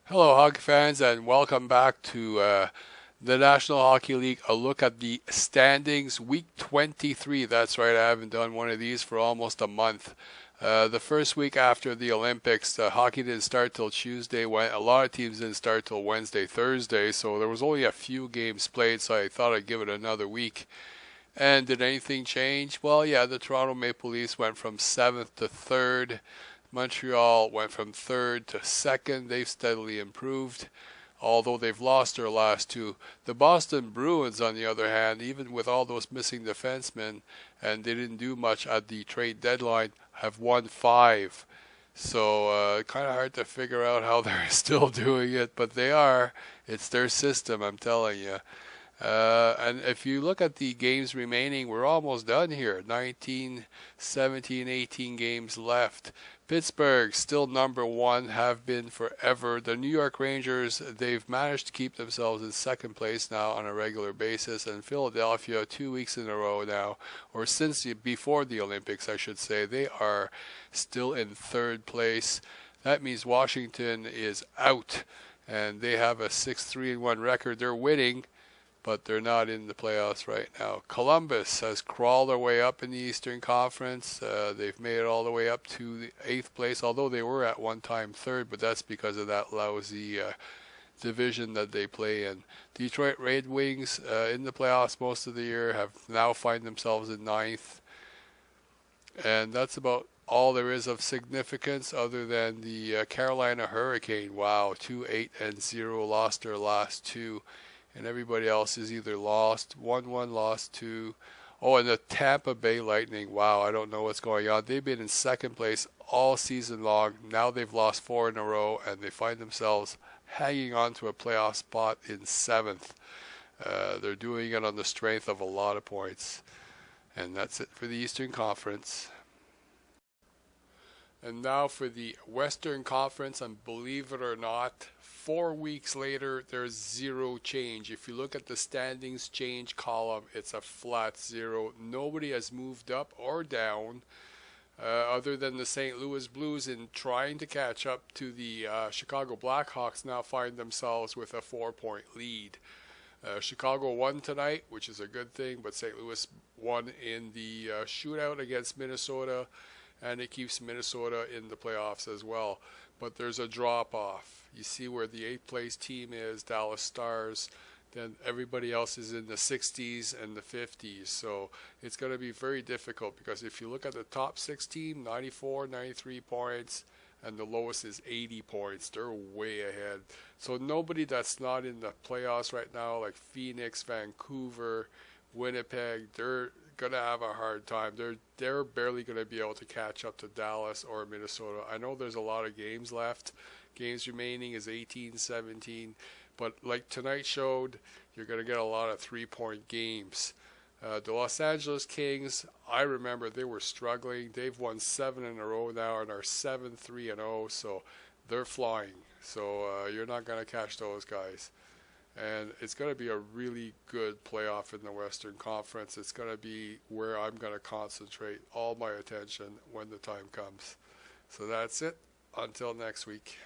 Hello, hockey fans, and welcome back to the National Hockey League. A look at the standings, week 23. That's right, I haven't done one of these for almost a month. The first week after the Olympics, hockey didn't start till Tuesday. A lot of teams didn't start till Wednesday, Thursday, so there was only a few games played, so I thought I'd give it another week. And did anything change? Well, yeah, the Toronto Maple Leafs went from 7th to 3rd. Montreal went from 3rd to 2nd. They've steadily improved, although they've lost their last two. The Boston Bruins, on the other hand, even with all those missing defensemen, and they didn't do much at the trade deadline, have won 5. So kind of hard to figure out how they're still doing it, but they are. It's their system, I'm telling you. And if you look at the games remaining, we're almost done here. 19, 17, 18 games left. Pittsburgh still number one, have been forever. The New York Rangers, they've managed to keep themselves in second place now on a regular basis. And Philadelphia, 2 weeks in a row now, or before the Olympics, I should say, they are still in third place. That means Washington is out, and they have a 6-3-1 record. They're winning, but they're not in the playoffs right now. Columbus has crawled their way up in the Eastern Conference. They've made it all the way up to the 8th place, although they were at one time 3rd, but that's because of that lousy division that they play in. Detroit Red Wings in the playoffs most of the year have now find themselves in 9th, and that's about all there is of significance other than the Carolina Hurricane. Wow, 2-8-0, lost their last two, and everybody else is either lost 1-1, lost 2. Oh, and the Tampa Bay Lightning, wow, I don't know what's going on. They've been in second place all season long. Now they've lost 4 in a row, and they find themselves hanging on to a playoff spot in 7th. They're doing it on the strength of a lot of points. And that's it for the Eastern Conference. And now for the Western Conference, and believe it or not, 4 weeks later, there's zero change. If you look at the standings change column, it's a flat 0. Nobody has moved up or down, other than the St. Louis Blues in trying to catch up to the Chicago Blackhawks. Now find themselves with a 4-point lead. Chicago won tonight, which is a good thing, but St. Louis won in the shootout against Minnesota, and it keeps Minnesota in the playoffs as well. But there's a drop-off. You see where the 8th place team is, Dallas Stars, then everybody else is in the 60s and the 50s. So it's going to be very difficult, because if you look at the top 6 team, 94, 93 points, and the lowest is 80 points. They're way ahead. So nobody that's not in the playoffs right now, like Phoenix, Vancouver, Winnipeg, they're gonna have a hard time. They're barely gonna be able to catch up to Dallas or Minnesota. I know there's a lot of games left. Games remaining is 18, 17, but like tonight showed, you're gonna get a lot of 3-point games. The Los Angeles Kings, I remember they were struggling. They've won 7 in a row now and are 7-3-0, so they're flying. So you're not going to catch those guys. And it's going to be a really good playoff in the Western Conference. It's going to be where I'm going to concentrate all my attention when the time comes. So that's it. Until next week.